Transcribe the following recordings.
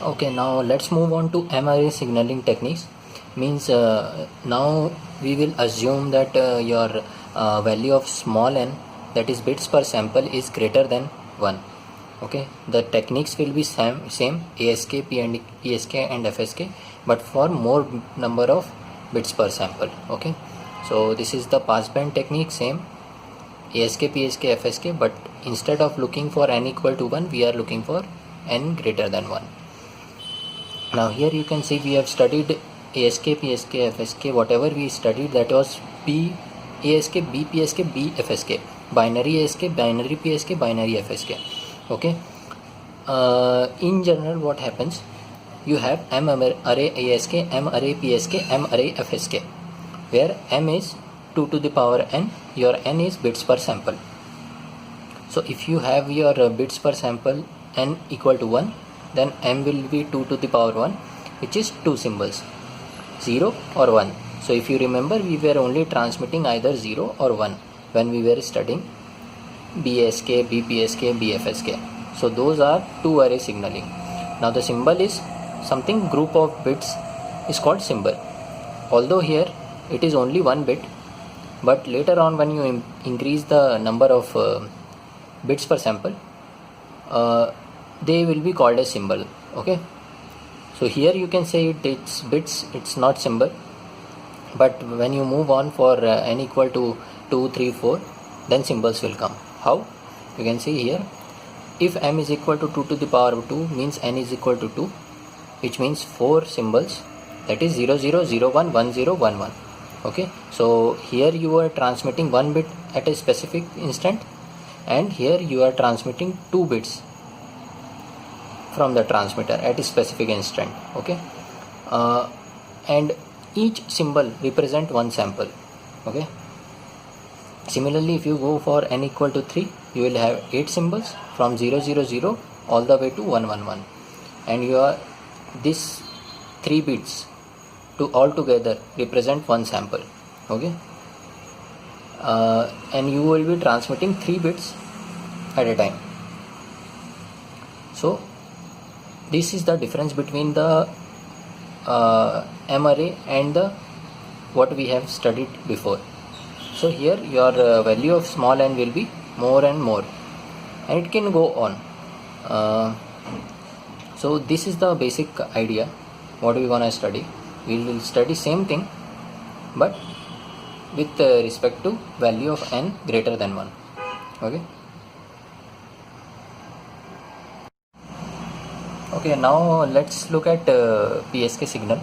Okay, now let's move on to mRNA signaling techniques. Means now we will assume that your value of small n, that is bits per sample, is greater than 1. Okay, the techniques will be same ASK, PSK and FSK, but for more number of bits per sample. Okay, so this is the passband technique, same ASK, PSK, FSK, but instead of looking for n equal to 1, we are looking for n greater than 1. Now here you can see we have studied ASK, PSK, FSK, whatever we studied, that was B ASK, B PSK, B FSK, binary ASK, binary PSK, binary FSK. Okay, in general what happens, you have M array ASK, M array PSK, M array FSK, where M is 2 to the power n, your n is bits per sample. So if you have your bits per sample n equal to 1, then m will be 2 to the power 1, which is 2 symbols, 0 or 1. So if you remember, we were only transmitting either 0 or 1 when we were studying BSK, BPSK, BFSK. So those are two array signaling. Now the symbol is something, group of bits is called symbol. Although here it is only 1 bit, but later on when you increase the number of bits per sample, they will be called as symbol. Okay, so here you can say it's bits, it's not symbol, but when you move on for n equal to 2, 3, 4, then symbols will come. How? You can see here, if m is equal to 2 to the power 2, means n is equal to 2, which means 4 symbols, that is 0, 0, 0, 1, 1, 0, 1, 1. Okay, so here you are transmitting 1 bit at a specific instant, and here you are transmitting 2 bits from the transmitter at a specific instant. Okay, and each symbol represent one sample. Okay, similarly if you go for n equal to 3, you will have 8 symbols from 0, 0, 0 all the way to 1, 1, 1, and your this 3 bits to all together represent one sample. Okay, and you will be transmitting 3 bits at a time. So this is the difference between the M array and the what we have studied before. So here your value of small n will be more and more, and it can go on. So this is the basic idea what we gonna study. We will study same thing, but with respect to value of n greater than 1. Okay. Okay, now let's look at PSK signal.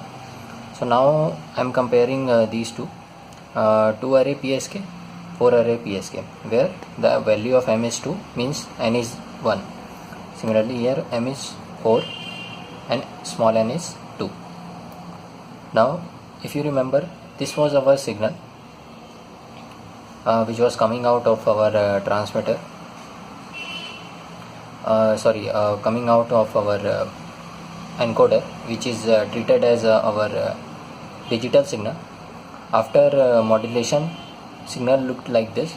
So now I am comparing these two, 2 array PSK, 4 array PSK, where the value of m is 2, means n is 1. Similarly here m is 4 and small n is 2. Now if you remember, this was our signal which was coming out of our transmitter. Coming out of our encoder, which is treated as our digital signal. After modulation, signal looked like this.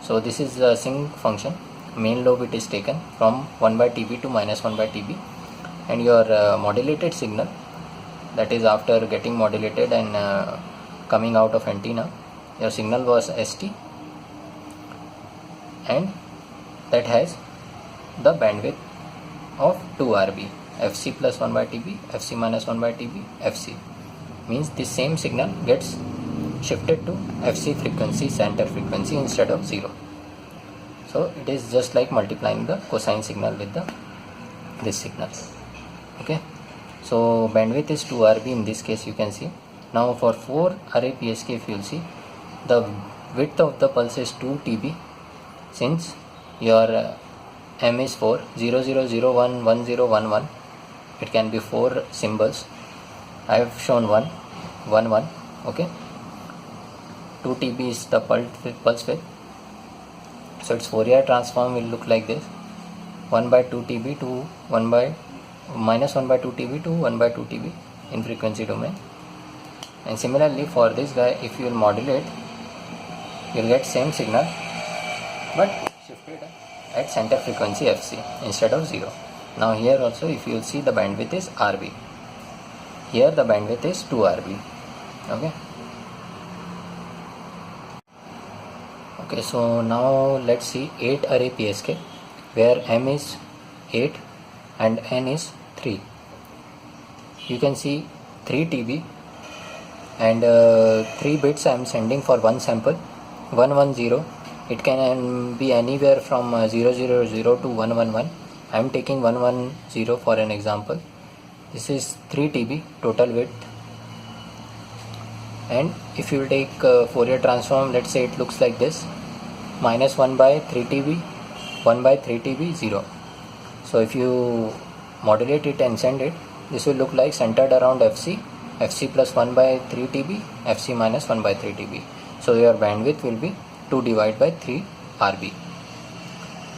So this is a sync function. Main lobe it is taken from 1 by TB to minus 1 by TB, and your modulated signal, that is after getting modulated and coming out of antenna, your signal was ST, and that has the bandwidth of 2 RB, FC plus 1 by TB, FC minus 1 by TB, FC. Means this same signal gets shifted to FC frequency, center frequency, instead of 0. So it is just like multiplying the cosine signal with this signal. Okay, so bandwidth is 2 RB in this case, you can see. Now for 4 array PSK, if you will see, the width of the pulse is 2 TB, since your m is 4, 0, 0, 0, 1, 1, 0, 1, 1. It can be 4 symbols. I have shown 1, 1, 1. Okay, 2 TB is the pulse width. So its Fourier transform will look like this: 1 by 2 TB to 1 by minus 1 by 2 TB to 1 by 2 TB in frequency domain. And similarly for this guy, if you will modulate, you will get same signal but shifted at center frequency FC instead of 0. Now here also if you see the bandwidth is RB. Here the bandwidth is 2 RB. Okay. Okay, so now let's see 8 array PSK where M is 8 and N is 3. You can see 3 TB and 3 bits I am sending for one sample 110. It can be anywhere from 000 to 111. I am taking 110 for an example. This is 3 TB total width, and if you take Fourier transform, let's say it looks like this: minus 1 by 3 TB, 1 by 3 TB, 0. So if you modulate it and send it, this will look like centered around FC plus 1 by 3 TB, FC minus 1 by 3 TB. So your bandwidth will be 2 divided by 3 RB,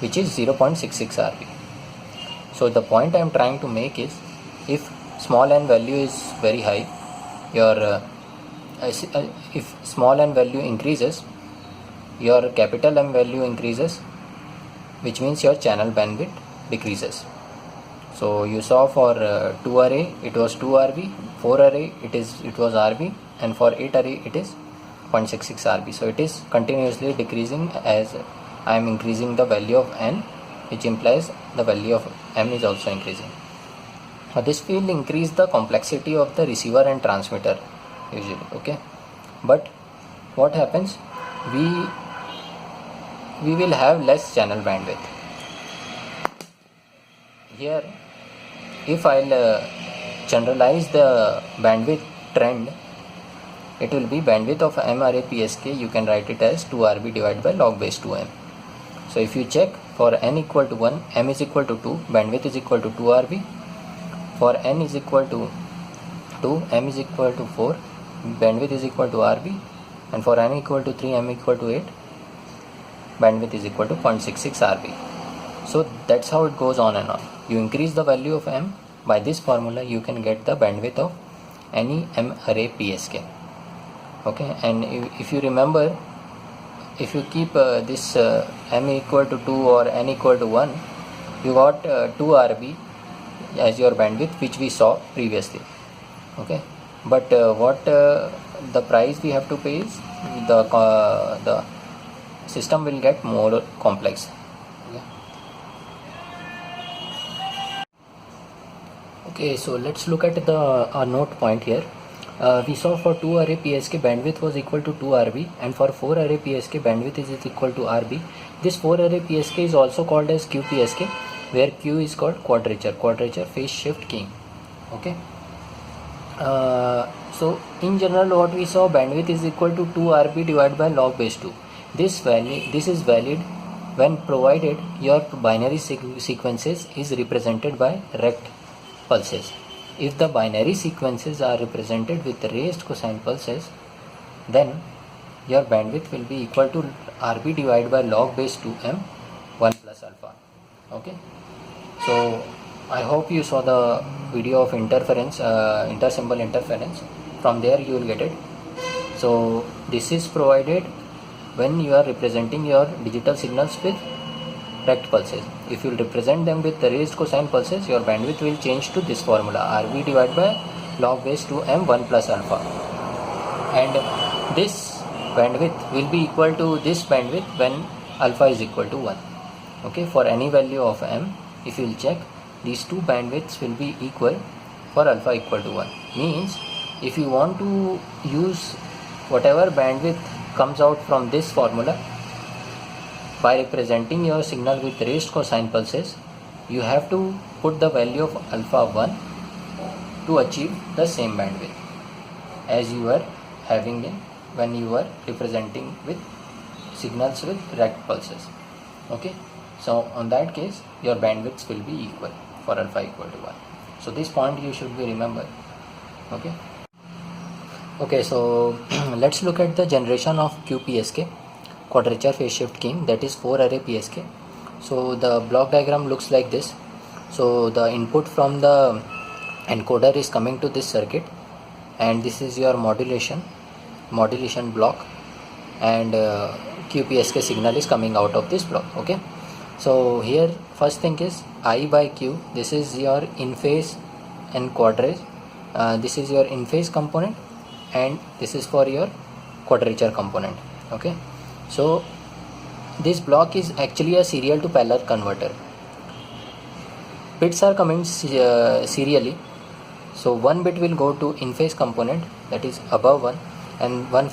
which is 0.66 RB. So the point I am trying to make is, if small n value is very high, your if small n value increases, your capital M value increases, which means your channel bandwidth decreases. So you saw for 2 array it was 2 RB, 4 array it was RB, and for 8 array it is 0.66 RB. So it is continuously decreasing as I am increasing the value of n, which implies the value of M is also increasing. Now this will increase the complexity of the receiver and transmitter usually. Okay, but what happens, we will have less channel bandwidth. Here if I'll generalize the bandwidth trend, it will be bandwidth of M array PSK, you can write it as 2 RB divided by log base 2M. So if you check, for n equal to 1, M is equal to 2, bandwidth is equal to 2 RB. For n is equal to 2, M is equal to 4, bandwidth is equal to RB. And for n equal to 3, M equal to 8, bandwidth is equal to 0.66 RB. So that's how it goes on and on. You increase the value of M, by this formula you can get the bandwidth of any M array PSK. Okay, and if you remember, if you keep this M equal to 2 or n equal to 1, you got 2 RB as your bandwidth, which we saw previously. Okay, but what the price we have to pay is the system will get more complex. Okay, so let's look at the note point here. We saw for 2 array PSK bandwidth was equal to 2 RB, and for 4 array PSK bandwidth is equal to RB. This 4 array PSK is also called as QPSK, where Q is called quadrature phase shift keying. Okay. So in general what we saw, bandwidth is equal to 2 RB divided by log base 2. This is valid when provided your binary sequences is represented by rect pulses. If the binary sequences are represented with raised cosine pulses, then your bandwidth will be equal to RB divided by log base 2M 1 plus alpha. Okay, so I hope you saw the video of interference, intersymbol interference. From there you will get it. So this is provided when you are representing your digital signals with rect pulses. If you represent them with the raised cosine pulses, your bandwidth will change to this formula: RB divided by log base 2M 1 plus alpha, and this bandwidth will be equal to this bandwidth when alpha is equal to 1. Okay, for any value of M, if you will check, these two bandwidths will be equal for alpha equal to 1. Means if you want to use whatever bandwidth comes out from this formula by representing your signal with raised cosine pulses, you have to put the value of alpha 1 to achieve the same bandwidth as you were having in when you were representing with signals with rect pulses. Okay, so on that case your bandwidths will be equal for alpha equal to 1. So this point you should be remember. Okay, so let's look at the generation of QPSK, quadrature phase shift keying, that is 4 array PSK. So the block diagram looks like this. So the input from the encoder is coming to this circuit, and this is your modulation block, and QPSK signal is coming out of this block. Okay, so here first thing is I by Q. This is your in phase and quadrature. This is your in phase component, and this is for your quadrature component. Okay, so this block is actually a serial to parallel converter. Bits are coming serially, so one bit will go to in phase component, that is above one, and one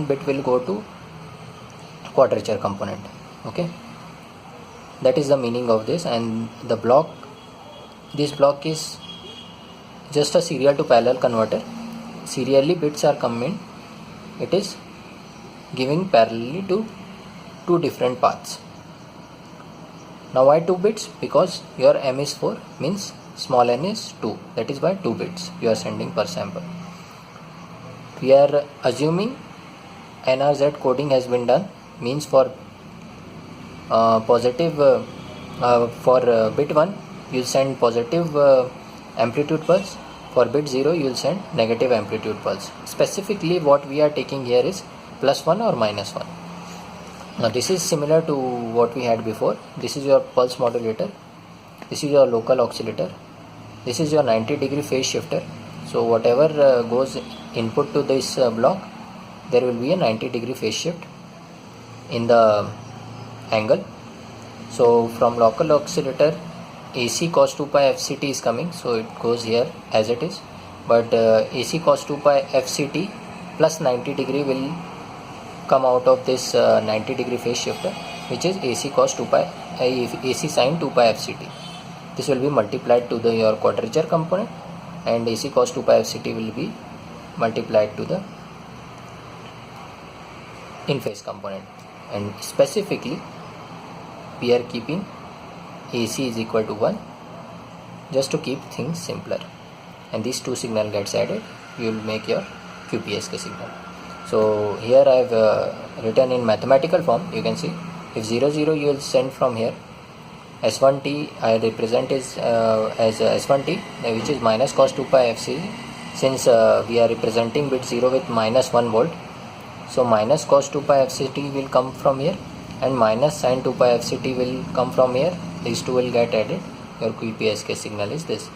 bit will go to quadrature component. Okay, that is the meaning of this. And this block is just a serial to parallel converter. Serially bits are coming, it is giving parallelly to two different paths. Now why 2 bits? Because your M is 4, means small n is 2, that is why 2 bits you are sending per sample. We are assuming NRZ coding has been done, means for bit 1 you will send positive amplitude pulse, for bit 0 you will send negative amplitude pulse. Specifically what we are taking here is +1 or -1. Now this is similar to what we had before. This is your pulse modulator, this is your local oscillator, this is your 90-degree phase shifter. So whatever goes input to this block, there will be a 90-degree phase shift in the angle. So from local oscillator, AC cos 2 pi FCT is coming, so it goes here as it is, but AC cos 2 pi FCT plus 90-degree will come out of this 90-degree phase shifter, which is AC cos 2 pi AC sin 2 pi FCT. This will be multiplied to your quadrature component, and AC cos 2 pi FCT will be multiplied to the in phase component. And specifically we are keeping AC is equal to 1 just to keep things simpler, and these two signal gets added, you will make your QPSK signal. So here I have written in mathematical form. You can see if 0 0 you will send from here, S1T I represent is as S1T, which is minus cos 2 pi FC, since we are representing bit 0 with -1 volt. So minus cos 2 pi FCT will come from here, and minus sin 2 pi FCT will come from here. These two will get added. Your QPSK signal is this.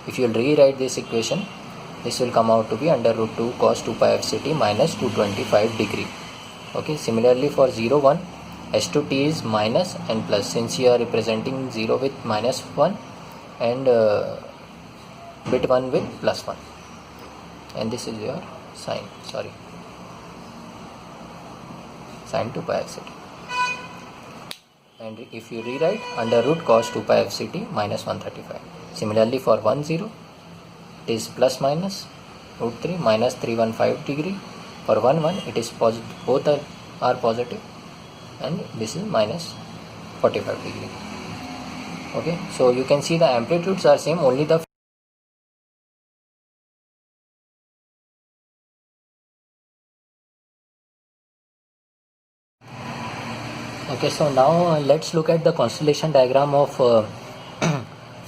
If you will rewrite this equation, this will come out to be under root 2 cos 2 pi FCT minus 225 degree. Okay, similarly for 0 1, S2T is minus and plus, since you are representing 0 with -1 and bit 1 with +1, and this is your sin 2 pi FCT. And if you rewrite, under root cos 2 pi FCT minus 135. Similarly for 1 0, it is plus minus root 3 minus 315 degree. For 1 1, it is positive, both are positive, and this is minus 45 degree. Okay, so you can see the amplitudes are same, only the okay. So now let's look at the constellation diagram of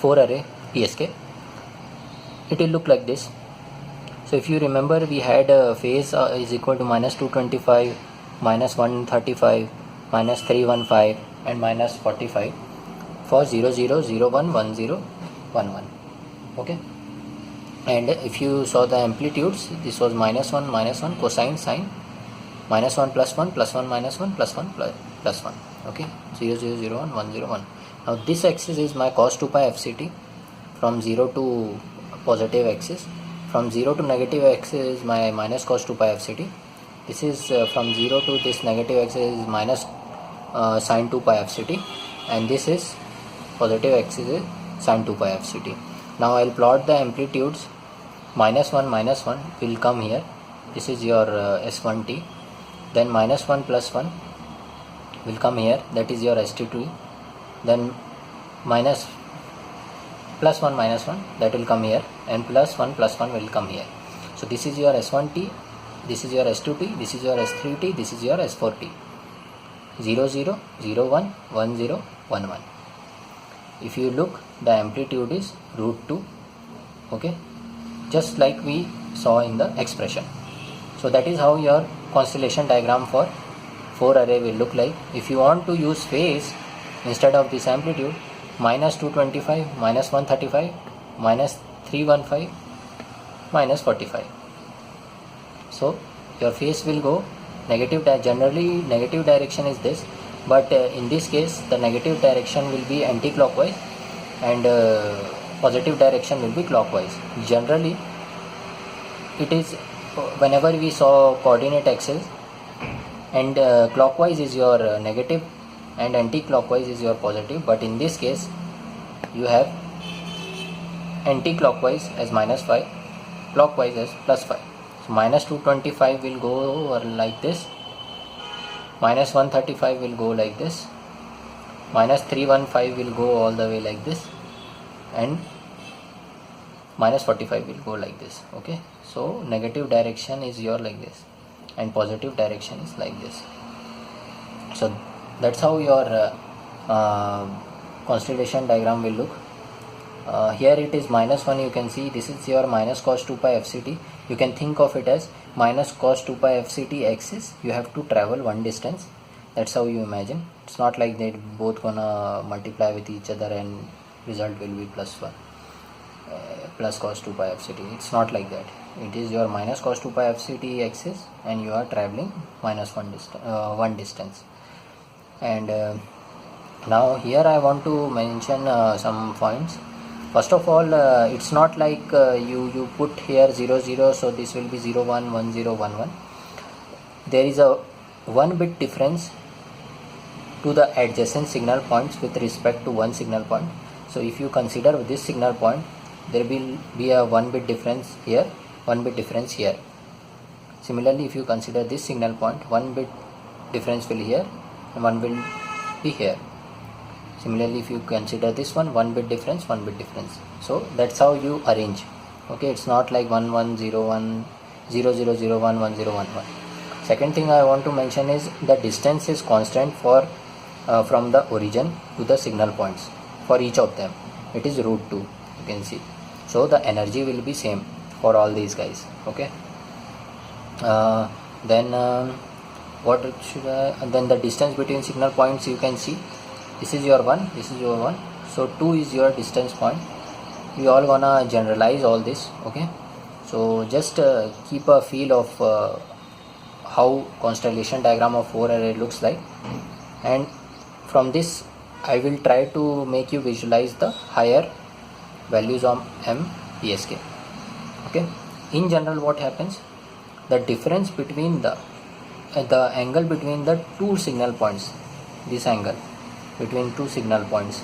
4 array PSK. It will look like this. So if you remember, we had phase is equal to minus 225, minus 135, minus 315 and minus 45 for 0 0 0 1 1 0 1 1. Okay, and if you saw the amplitudes, this was -1 cosine sine, -1 +1 +1 -1 +1 +1. Okay, 0 0 0 1 1 0 1. Now this axis is my cos 2 pi FCT from 0 to positive axis. From 0 to negative axis is my minus cos 2 pi FCT. This is from 0 to this negative axis is minus sin 2 pi FCT, and this is positive axis is sin 2 pi FCT. Now I will plot the amplitudes. -1 will come here. This is your S1T. Then -1 +1 will come here. That is your ST2. Then minus +1 -1 that will come here, and +1 +1 will come here. So this is your S1T, this is your S2T, this is your S3T, this is your S4T. 0 0 0 1 1 0 1 1. If you look, the amplitude is √2. Okay, just like we saw in the expression. So that is how your constellation diagram for 4 array will look like. If you want to use phase instead of this amplitude, minus 225, minus 135, minus 315, minus 45. So your phase will go negative. Generally negative direction is this, but in this case the negative direction will be anti-clockwise and positive direction will be clockwise. Generally it is whenever we saw coordinate axis, and clockwise is your negative and anti-clockwise is your positive, but in this case you have anti-clockwise as -5, clockwise as +5. So minus 225 will go over like this, minus 135 will go like this, minus 315 will go all the way like this, and minus 45 will go like this. Okay, so negative direction is your like this and positive direction is like this. So that's how your constellation diagram will look. Here it is -1, you can see this is your minus cos 2 pi fct. You can think of it as minus cos 2 pi fct axis. You have to travel one distance. That's how you imagine. It's not like they both gonna multiply with each other and result will be +1 plus cos 2 pi fct. It's not like that. It is your minus cos 2 pi fct axis and you are traveling one distance. And now here I want to mention some points. First of all, it's not like you put here 0 0, so this will be 0 1 1 0 1 1. There is a 1 bit difference to the adjacent signal points with respect to one signal point. So if you consider this signal point, there will be a 1 bit difference here, 1 bit difference here. Similarly, if you consider this signal point, 1 bit difference will here and 1 will be here. Similarly, if you consider this one, 1 bit difference, 1 bit difference. So that's how you arrange. Okay, it's not like 1 1 0 1 0 0 0 1 1 0 1 1. Second thing I want to mention is the distance is constant for from the origin to the signal points. For each of them, it is root 2. You can see. So the energy will be same for all these guys. Okay. Then what should I? Then the distance between signal points, you can see. This is your 1, this is your 1, so 2 is your distance point. We all gonna generalize all this. Okay, so just keep a feel of how constellation diagram of 4 array looks like, and from this I will try to make you visualize the higher values of M PSK. Okay, in general what happens, the difference between the angle between the two signal points, this angle between two signal points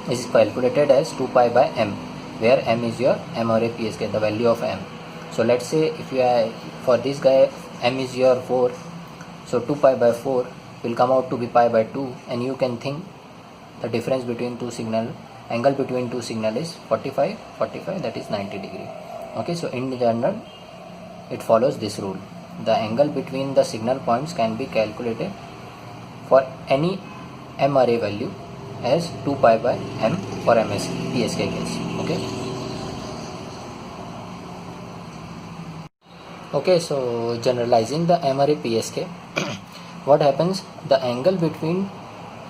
is calculated as 2 pi by m, where m is your M array PSK, the value of m. So let's say if you are, for this guy m is your 4, so 2 pi by 4 will come out to be pi by 2, and you can think the difference between two signal, angle between two signal is 45, that is 90 degree. Okay, so in general it follows this rule. The angle between the signal points can be calculated for any M array value as 2 pi by m for MS PSK case. Okay, so generalizing the M array PSK, what happens, the angle between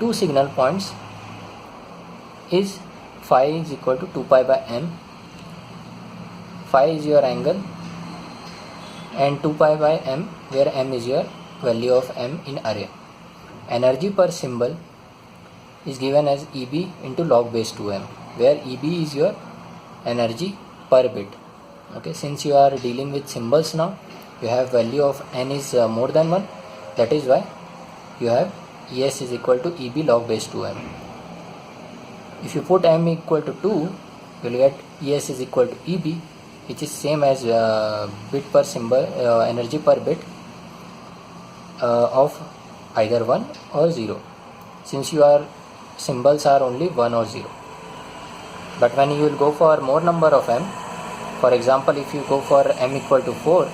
two signal points is phi is equal to 2 pi by m. Phi is your angle and 2 pi by m, where m is your value of m in array. Energy per symbol is given as EB into log base 2m, where EB is your energy per bit. Okay, since you are dealing with symbols now, you have value of n is more than 1, that is why you have ES is equal to EB log base 2m. If you put m equal to 2, you will get ES is equal to EB, which is same as bit per symbol, energy per bit of either 1 or 0, since your symbols are only 1 or 0. But when you will go for more number of m, for example if you go for m equal to 4,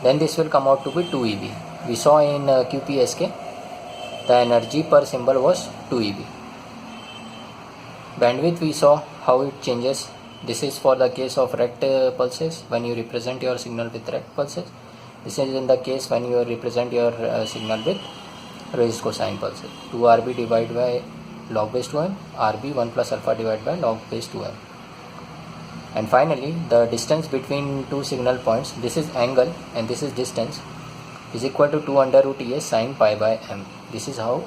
then this will come out to be 2 EB. We saw in QPSK the energy per symbol was 2 EB. Bandwidth we saw how it changes. This is for the case of rect pulses, when you represent your signal with rect pulses. This is in the case when you represent your signal with raised cosine pulses. 2 RB divided by log base 2m, RB 1 plus alpha divided by log base 2m. And finally, the distance between two signal points, this is angle and this is distance, is equal to 2 under root ES sin pi by m. This is how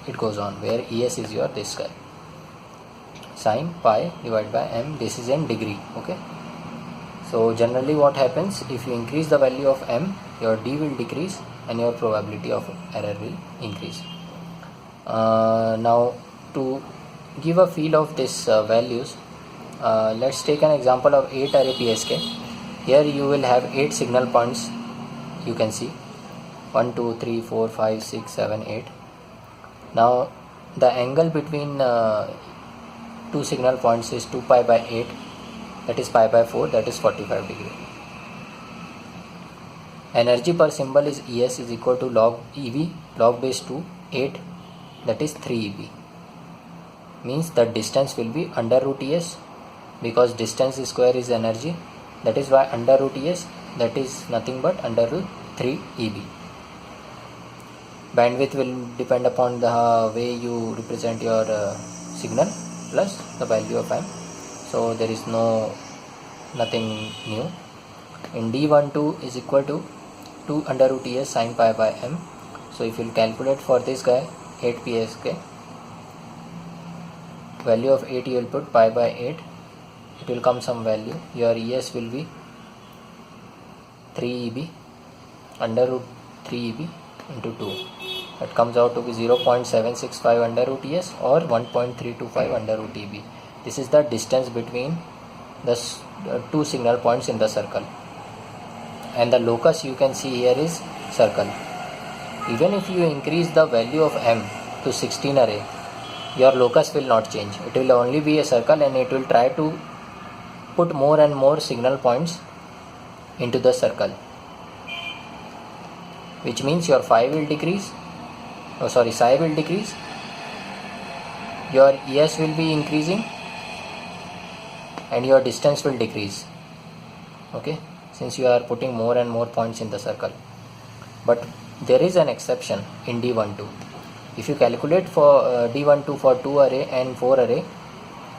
it goes on, where ES is your this guy. Sin pi divided by m, this is in degree. Okay. So generally what happens, if you increase the value of m, your d will decrease and your probability of error will increase. Now to give a feel of this values, let's take an example of 8 array PSK. Here you will have 8 signal points, you can see 1 2 3 4 5 6 7 8. Now the angle between two signal points is 2 pi by 8, that is pi by 4, that is 45 degree. Energy per symbol is ES is equal to log EV log base 2 8, that is 3 EV. Means the distance will be under root ES, because distance square is energy, that is why under root ES, that is nothing but under root 3 EB. Bandwidth will depend upon the way you represent your signal plus the value of m, so there is nothing new. In D12 is equal to 2 under root ES sin pi by m. So if you will calculate for this guy 8 PSK, value of 8 you will put pi by 8, it will come some value. Your ES will be 3 EB under root 3 EB into 2. That comes out to be 0.765 under root ES or 1.325 under root EB. This is the distance between the two signal points in the circle. And the locus you can see here is circle. Even if you increase the value of m to 16 array, your locus will not change. It will only be a circle and it will try to put more and more signal points into the circle, which means your psi will decrease, your ES will be increasing and your distance will decrease. Okay, since you are putting more and more points in the circle. But there is an exception in D12. If you calculate for D12 for 2 array and 4 array,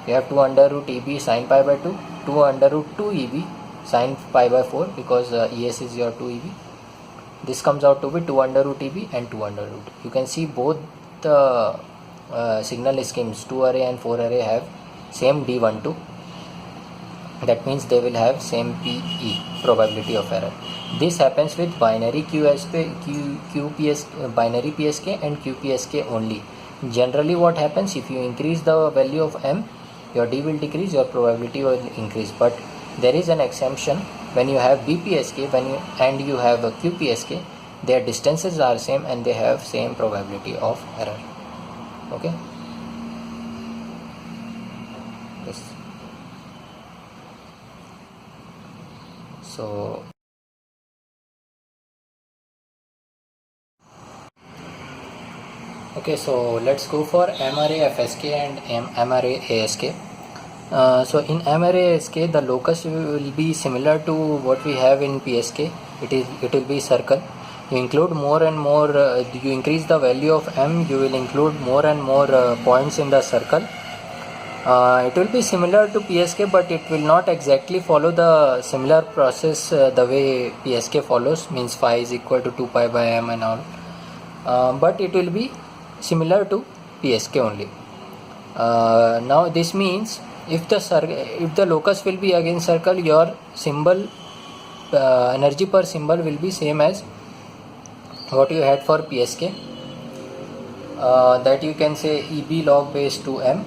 you have 2 under root EB sin pi by 2, 2 under root 2 EB sin pi by 4, because ES is your 2 EB. This comes out to be 2 under root EB and 2 under root. You can see both the signal schemes, 2 array and 4 array, have same D12. That means they will have same PE, probability of error. This happens with binary binary PSK and QPSK only. Generally what happens, if you increase the value of m, your D will decrease, your probability will increase. But there is an exemption when you have BPSK and you have a QPSK, their distances are same and they have same probability of error. Okay. Yes. So okay, so let's go for MRA FSK and MRA ASK. So in MRA ASK, the locus will be similar to what we have in PSK. It will be circle. You include more and more, you increase the value of m, you will include more and more points in the circle. It will be similar to PSK, but it will not exactly follow the similar process the way PSK follows, means phi is equal to 2 pi by m and all. But it will be similar to PSK only. Now this means if the locus will be again circle, your symbol energy per symbol will be same as what you had for PSK. That you can say EB log base 2m.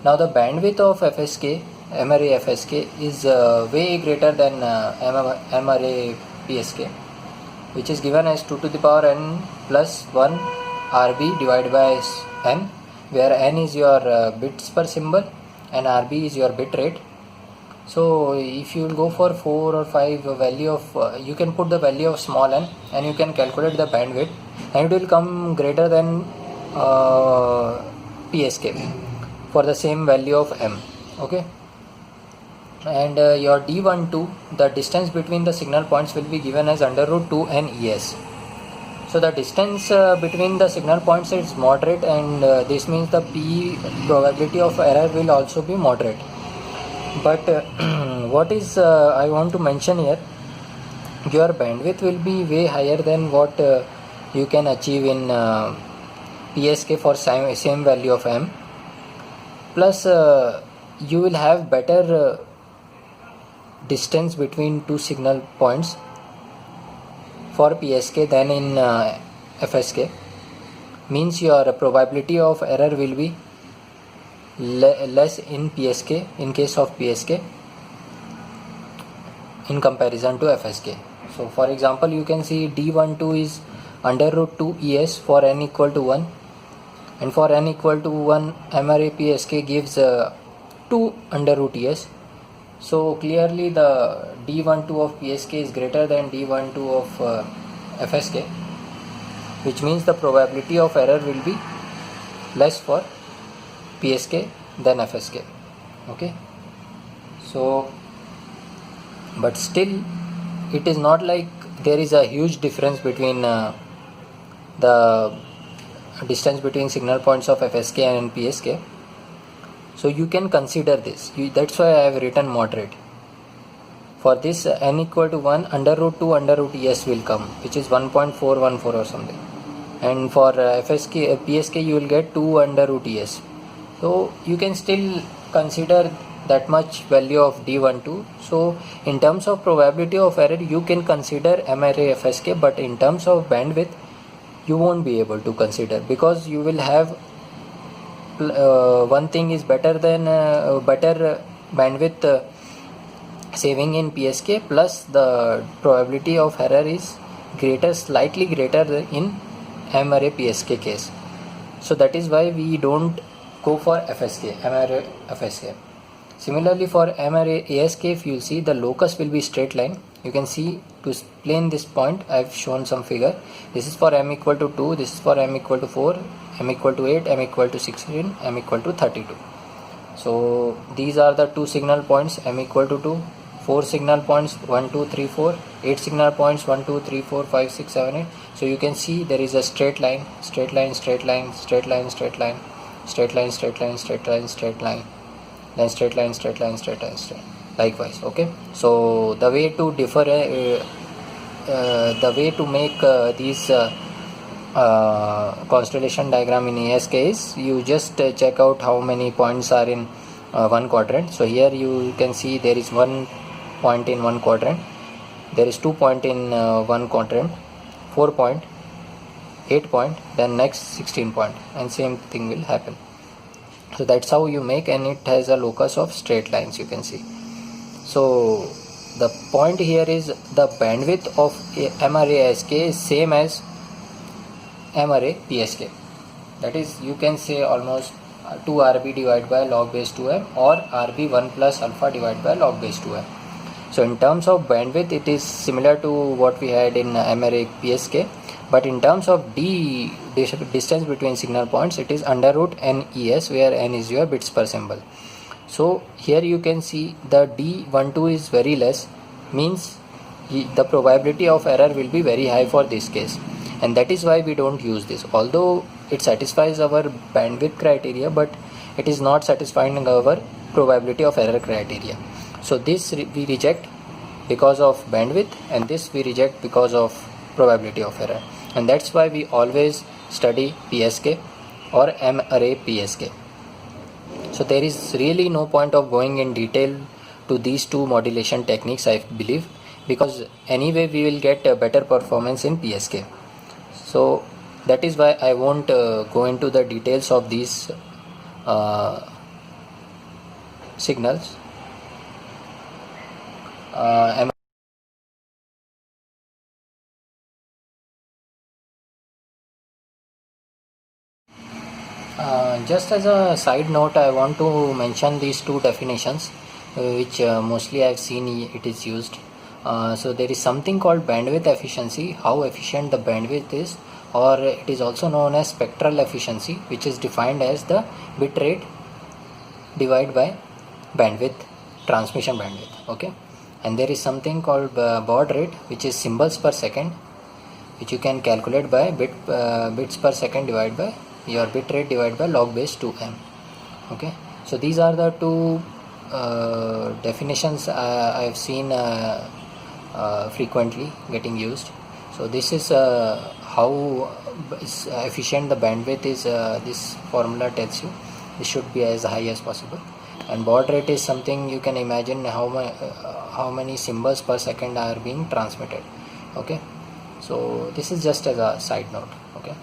Now the bandwidth of FSK, MRA FSK, is way greater than MRA PSK, which is given as 2 to the power n plus 1 RB divided by n, where n is your bits per symbol and RB is your bit rate. So if you will go for 4 or 5 value of, you can put the value of small n and you can calculate the bandwidth, and it will come greater than PSK for the same value of m. Okay, and your D12, the distance between the signal points will be given as under root 2 n ES. So the distance between the signal points is moderate, and this means the P probability of error will also be moderate. But what is I want to mention here, your bandwidth will be way higher than what you can achieve in PSK for same value of M. Plus you will have better distance between two signal points for PSK than in FSK. Means your probability of error will be less in PSK, in case of PSK, in comparison to FSK. So for example, you can see D12 is under root 2 ES for n equal to 1, and for n equal to 1 MRA PSK gives 2 under root ES. So clearly the D12 of PSK is greater than D12 of FSK, which means the probability of error will be less for PSK than FSK. Okay, so but still it is not like there is a huge difference between the distance between signal points of FSK and PSK. So you can consider this. That's why I have written moderate. For this n equal to 1, under root 2 under root ES will come, which is 1.414 or something. And for PSK you will get 2 under root ES. So you can still consider that much value of D12. So in terms of probability of error you can consider MRA FSK, but in terms of bandwidth you won't be able to consider, because you will have one thing is better than better bandwidth saving in PSK, plus the probability of error is greater, slightly greater in MRA PSK case. So that is why we don't go for MRA FSK. Similarly for MRA ASK, if you see, the locus will be straight line. You can see, to explain this point I have shown some figure. This is for m equal to 2, this is for m equal to 4, m equal to 8, m equal to 16, m equal to 32. So these are the two signal points, m equal to 2, 4 signal points 1 2 3 4, 8 signal points 1 2 3 4 5 6 7 8. So you can see there is a straight line, straight line, straight line, straight line, straight line, straight line, straight line, straight line, straight line, then straight line, straight line, straight line, straight, likewise. Okay, so the way to differ the way to make these constellation diagram in ASK is you just check out how many points are in one quadrant. So here you can see there is 1 point in one quadrant, there is 2 point in one quadrant, 4 point, 8 point, then next 16 point, and same thing will happen. So that's how you make, and it has a locus of straight lines, you can see. So the point here is the bandwidth of MRA ASK is same as MRA PSK. That is, you can say almost 2 RB divided by log base 2m, or RB 1 plus alpha divided by log base 2m. So in terms of bandwidth it is similar to what we had in MRA PSK, but in terms of distance between signal points it is under root n ES, where n is your bits per symbol. So here you can see the D12 is very less, means the probability of error will be very high for this case, and that is why we don't use this. Although it satisfies our bandwidth criteria, but it is not satisfying our probability of error criteria. So this we reject because of bandwidth, and this we reject because of probability of error, and that's why we always study PSK or MRA PSK. So there is really no point of going in detail to these two modulation techniques, I believe, because anyway we will get a better performance in PSK. So that is why I won't go into the details of these signals. Just as a side note, I want to mention these two definitions which mostly I've seen it is used. So there is something called bandwidth efficiency, how efficient the bandwidth is, or it is also known as spectral efficiency, which is defined as the bit rate divided by bandwidth, transmission bandwidth. Okay, and there is something called baud rate, which is symbols per second, which you can calculate by bits per second divided by your bit rate divided by log base 2m. Okay, so these are the two definitions I have seen frequently getting used. So this is how efficient the bandwidth is. This formula tells you this should be as high as possible, and baud rate is something you can imagine how many symbols per second are being transmitted. Okay, so this is just as a side note. Okay.